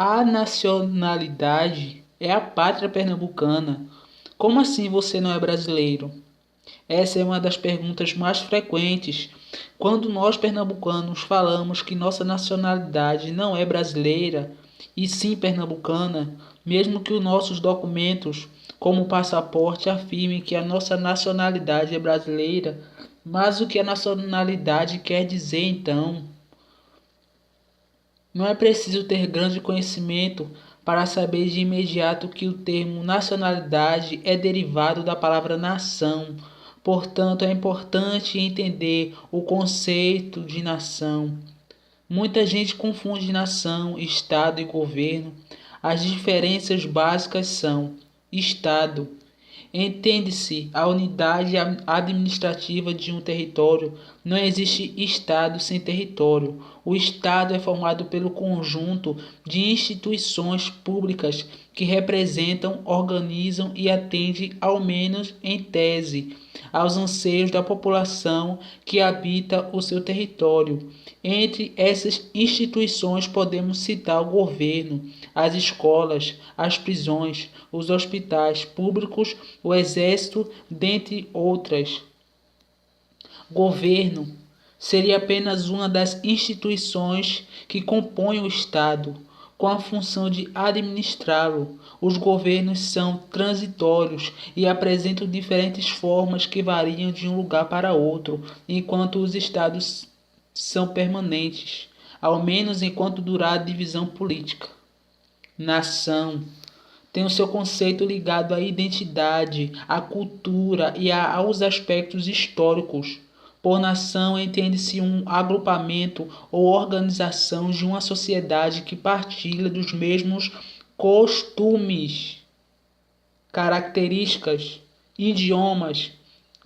A nacionalidade é a pátria pernambucana. Como assim você não é brasileiro? Essa é uma das perguntas mais frequentes quando nós pernambucanos falamos que nossa nacionalidade não é brasileira e sim pernambucana, mesmo que os nossos documentos, como o passaporte, afirmem que a nossa nacionalidade é brasileira. Mas o que a nacionalidade quer dizer então? Não é preciso ter grande conhecimento para saber de imediato que o termo nacionalidade é derivado da palavra nação. Portanto, é importante entender o conceito de nação. Muita gente confunde nação, estado e governo. As diferenças básicas são: estado entende-se a unidade administrativa de um território. Não existe Estado sem território. O Estado é formado pelo conjunto de instituições públicas que representam, organizam e atendem, ao menos em tese, aos anseios da população que habita o seu território. Entre essas instituições podemos citar o governo, as escolas, as prisões, os hospitais públicos, o exército, dentre outras. Governo seria apenas uma das instituições que compõem o Estado, com a função de administrá-lo. Os governos são transitórios e apresentam diferentes formas que variam de um lugar para outro, enquanto os estados são permanentes, ao menos enquanto durar a divisão política. Nação tem o seu conceito ligado à identidade, à cultura e aos aspectos históricos. Por nação entende-se um agrupamento ou organização de uma sociedade que partilha dos mesmos costumes, características, idiomas,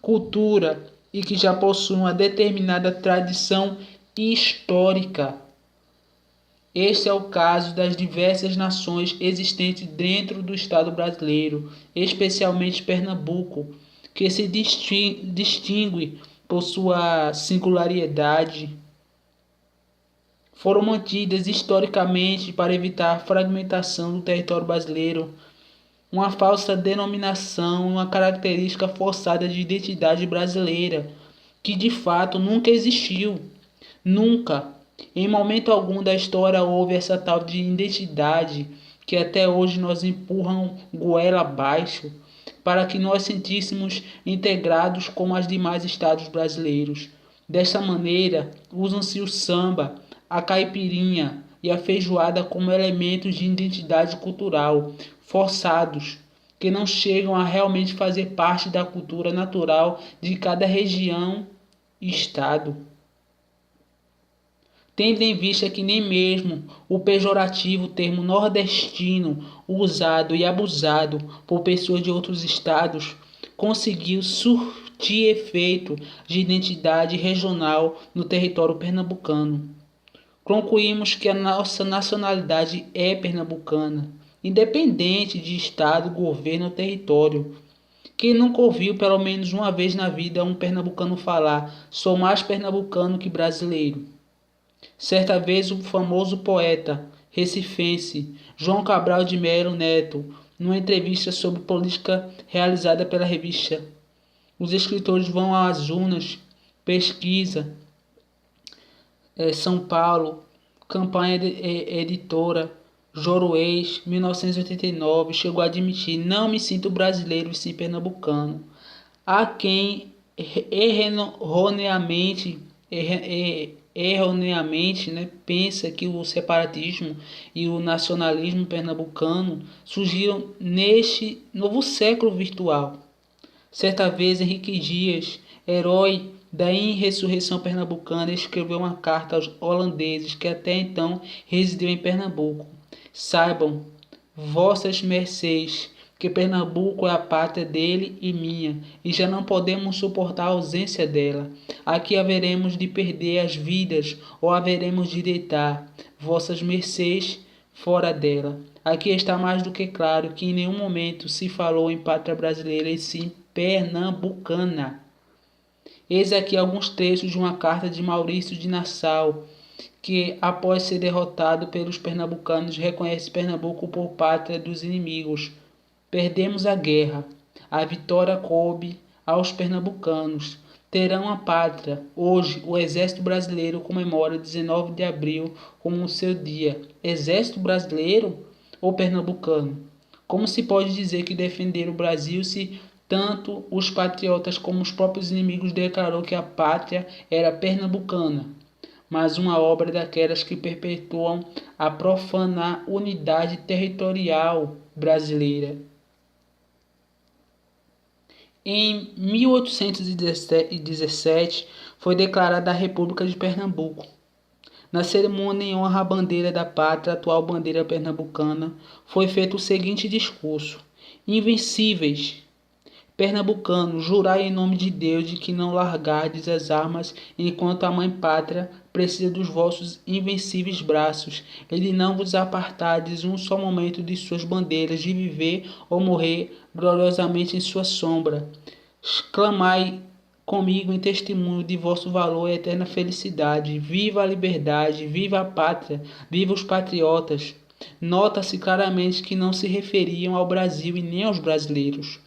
cultura e que já possui uma determinada tradição histórica. Este é o caso das diversas nações existentes dentro do Estado brasileiro, especialmente Pernambuco, que se distingue por sua singularidade. Foram mantidas historicamente para evitar a fragmentação do território brasileiro, uma falsa denominação, uma característica forçada de identidade brasileira, que de fato nunca existiu. Nunca, em momento algum da história, houve essa tal de identidade que até hoje nos empurram goela abaixo para que nós sentíssemos integrados como os demais estados brasileiros. Desta maneira, usam-se o samba, a caipirinha e a feijoada como elementos de identidade cultural forçados, que não chegam a realmente fazer parte da cultura natural de cada região e estado. Tendo em vista que nem mesmo o pejorativo termo nordestino, usado e abusado por pessoas de outros estados, conseguiu surtir efeito de identidade regional no território pernambucano. Concluímos que a nossa nacionalidade é pernambucana, independente de estado, governo ou território. Quem nunca ouviu pelo menos uma vez na vida um pernambucano falar: "Sou mais pernambucano que brasileiro"? Certa vez o famoso poeta recifense João Cabral de Melo Neto, numa entrevista sobre política realizada pela revista Os Escritores Vão às Urnas, pesquisa, São Paulo, campanha editora, Joroês, 1989, chegou a admitir: "Não me sinto brasileiro e sim pernambucano". Há quem erroneamente, pensa que o separatismo e o nacionalismo pernambucano surgiram neste novo século virtual. Certa vez, Henrique Dias, herói da insurreição pernambucana, escreveu uma carta aos holandeses que até então residiam em Pernambuco: "Saibam, vossas mercês, que Pernambuco é a pátria dele e minha, e já não podemos suportar a ausência dela. Aqui haveremos de perder as vidas, ou haveremos de deitar vossas mercês fora dela. Aqui está mais do que claro que em nenhum momento se falou em pátria brasileira e sim pernambucana". Eis aqui alguns trechos de uma carta de Maurício de Nassau, que, após ser derrotado pelos pernambucanos, reconhece Pernambuco por pátria dos inimigos. Perdemos a guerra. A vitória coube aos pernambucanos. Terão a pátria. Hoje, o Exército Brasileiro comemora 19 de abril como o seu dia. Exército Brasileiro ou pernambucano? Como se pode dizer que defender o Brasil se tanto os patriotas como os próprios inimigos declarou que a pátria era pernambucana? Mas uma obra daquelas que perpetuam a profana unidade territorial brasileira. Em 1817 foi declarada a República de Pernambuco. Na cerimônia em honra à bandeira da pátria, atual bandeira pernambucana, foi feito o seguinte discurso: Invencíveis pernambucanos, jurai em nome de Deus de que não largardes as armas enquanto a mãe pátria precisa dos vossos invencíveis braços, e de não vos apartardes um só momento de suas bandeiras, de viver ou morrer gloriosamente em sua sombra. Clamai comigo em testemunho de vosso valor e eterna felicidade. Viva a liberdade, viva a pátria, viva os patriotas. Nota-se claramente que não se referiam ao Brasil e nem aos brasileiros.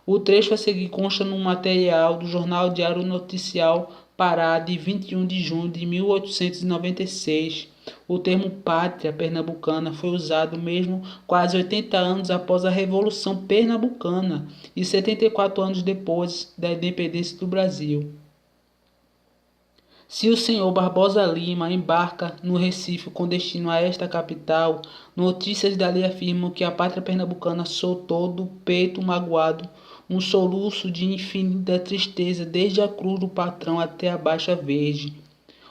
O trecho a seguir consta no material do Jornal Diário Noticial Pará, de 21 de junho de 1896. O termo pátria pernambucana foi usado mesmo quase 80 anos após a Revolução Pernambucana e 74 anos depois da independência do Brasil. Se o senhor Barbosa Lima embarca no Recife com destino a esta capital, notícias dali afirmam que a pátria pernambucana soltou do peito magoado um soluço de infinita tristeza desde a cruz do patrão até a Baixa Verde.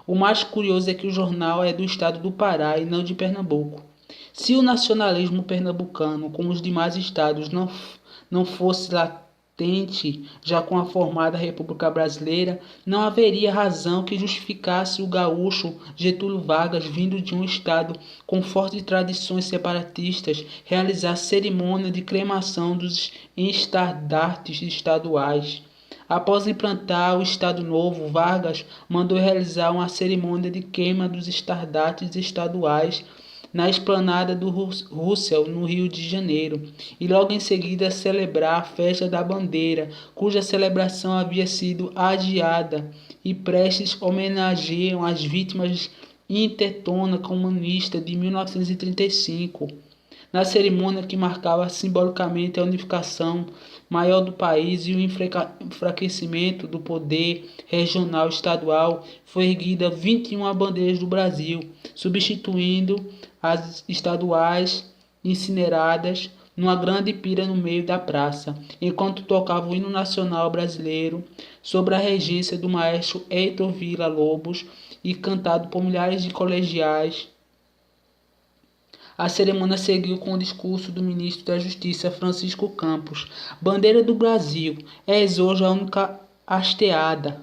O mais curioso é que o jornal é do estado do Pará e não de Pernambuco. Se o nacionalismo pernambucano, como os demais estados, não fosse latente já com a formada República Brasileira, não haveria razão que justificasse o gaúcho Getúlio Vargas, vindo de um estado com fortes tradições separatistas, realizar cerimônia de cremação dos estandartes estaduais. Após implantar o Estado Novo, Vargas mandou realizar uma cerimônia de queima dos estandartes estaduais na esplanada do Rossel, no Rio de Janeiro, e logo em seguida celebrar a Festa da Bandeira, cuja celebração havia sido adiada, e prestes homenageiam as vítimas intentona comunista de 1935. Na cerimônia que marcava simbolicamente a unificação maior do país e o enfraquecimento do poder regional e estadual, foi erguida 21 bandeiras do Brasil, substituindo as estaduais incineradas numa grande pira no meio da praça, enquanto tocava o hino nacional brasileiro sob a regência do maestro Heitor Villa-Lobos e cantado por milhares de colegiais. A cerimônia seguiu com o discurso do ministro da Justiça, Francisco Campos. Bandeira do Brasil és hoje a única hasteada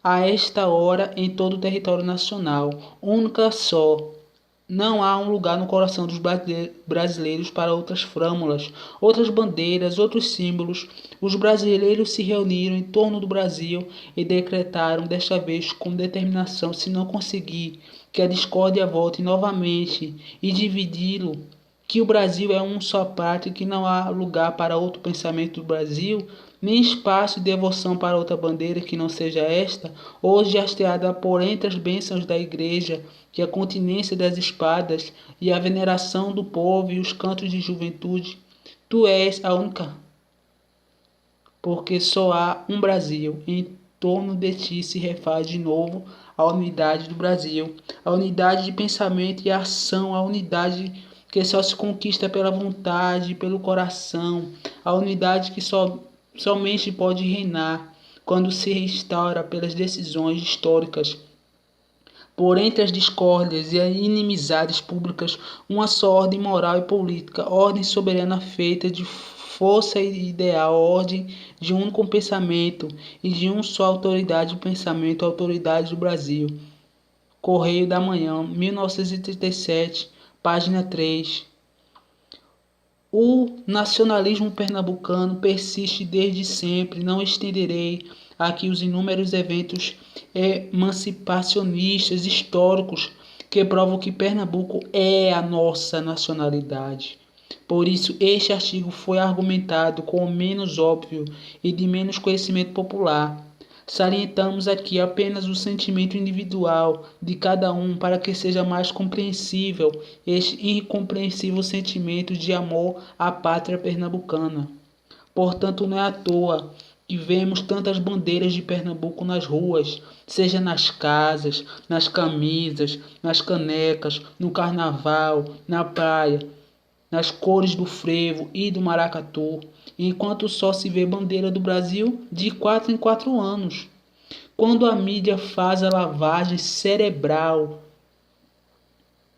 a esta hora em todo o território nacional, única só. Não há um lugar no coração dos brasileiros para outras frâmulas, outras bandeiras, outros símbolos. Os brasileiros se reuniram em torno do Brasil e decretaram, desta vez com determinação, se não conseguir que a discórdia volte novamente e dividi-lo, que o Brasil é um só pátria e que não há lugar para outro pensamento do Brasil, nem espaço de devoção para outra bandeira que não seja esta, hoje hasteada por entre as bênçãos da igreja, que a continência das espadas e a veneração do povo e os cantos de juventude. Tu és a única, porque só há um Brasil. Em torno de ti se refaz de novo a unidade do Brasil, a unidade de pensamento e ação, a unidade que só se conquista pela vontade, pelo coração, a unidade que somente pode reinar quando se restaura pelas decisões históricas. Por entre as discórdias e as inimizades públicas, uma só ordem moral e política, ordem soberana feita de força ideal, ordem de um único pensamento e de uma só autoridade do pensamento, a autoridade do Brasil. Correio da Manhã, 1937, página 3. O nacionalismo pernambucano persiste desde sempre. Não estenderei aqui os inúmeros eventos emancipacionistas históricos que provam que Pernambuco é a nossa nacionalidade. Por isso, este artigo foi argumentado como menos óbvio e de menos conhecimento popular. Salientamos aqui apenas o sentimento individual de cada um para que seja mais compreensível este incompreensível sentimento de amor à pátria pernambucana. Portanto, não é à toa que vemos tantas bandeiras de Pernambuco nas ruas, seja nas casas, nas camisas, nas canecas, no carnaval, na praia, nas cores do frevo e do maracatu, enquanto só se vê bandeira do Brasil de 4 em 4 anos. Quando a mídia faz a lavagem cerebral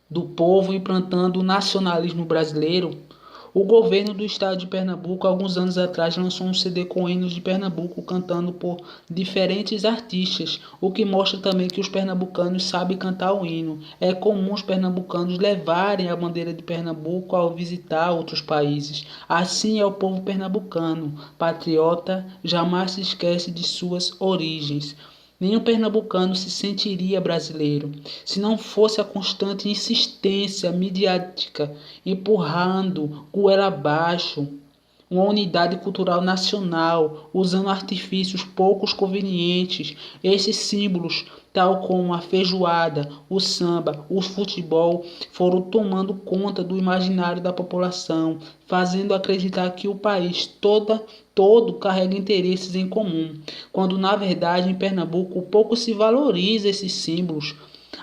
do povo implantando o nacionalismo brasileiro, o governo do estado de Pernambuco, alguns anos atrás, lançou um CD com hinos de Pernambuco cantando por diferentes artistas, o que mostra também que os pernambucanos sabem cantar o hino. É comum os pernambucanos levarem a bandeira de Pernambuco ao visitar outros países. Assim é o povo pernambucano, patriota, jamais se esquece de suas origens. Nenhum pernambucano se sentiria brasileiro se não fosse a constante insistência midiática empurrando goela abaixo uma unidade cultural nacional, usando artifícios poucos convenientes. Esses símbolos, tal como a feijoada, o samba, o futebol, foram tomando conta do imaginário da população, fazendo acreditar que o país todo carrega interesses em comum, quando na verdade em Pernambuco pouco se valoriza esses símbolos.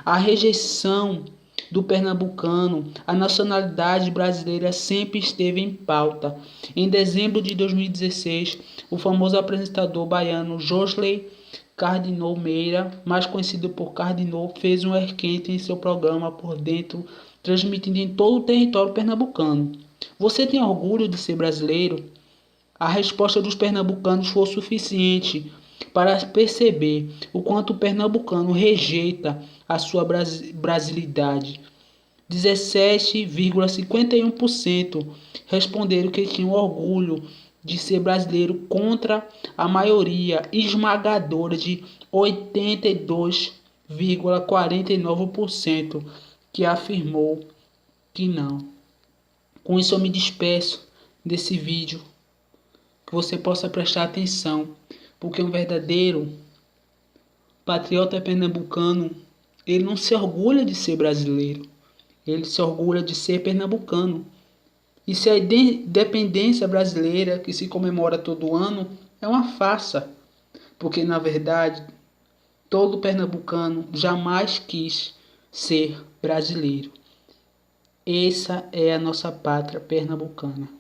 A rejeição do pernambucano, a nacionalidade brasileira sempre esteve em pauta. Em dezembro de 2016, o famoso apresentador baiano Josley Cardinal Meira, mais conhecido por Cardinal, fez um esquete em seu programa Por Dentro, transmitindo em todo o território pernambucano. Você tem orgulho de ser brasileiro? A resposta dos pernambucanos foi suficiente para perceber o quanto o pernambucano rejeita a sua brasilidade. 17,51% responderam que tinham orgulho de ser brasileiro contra a maioria esmagadora de 82,49% que afirmou que não. Com isso eu me despeço desse vídeo, que você possa prestar atenção, porque um verdadeiro patriota pernambucano, ele não se orgulha de ser brasileiro, ele se orgulha de ser pernambucano. E se a independência brasileira, que se comemora todo ano, é uma farsa, porque na verdade todo pernambucano jamais quis ser brasileiro. Essa é a nossa pátria pernambucana.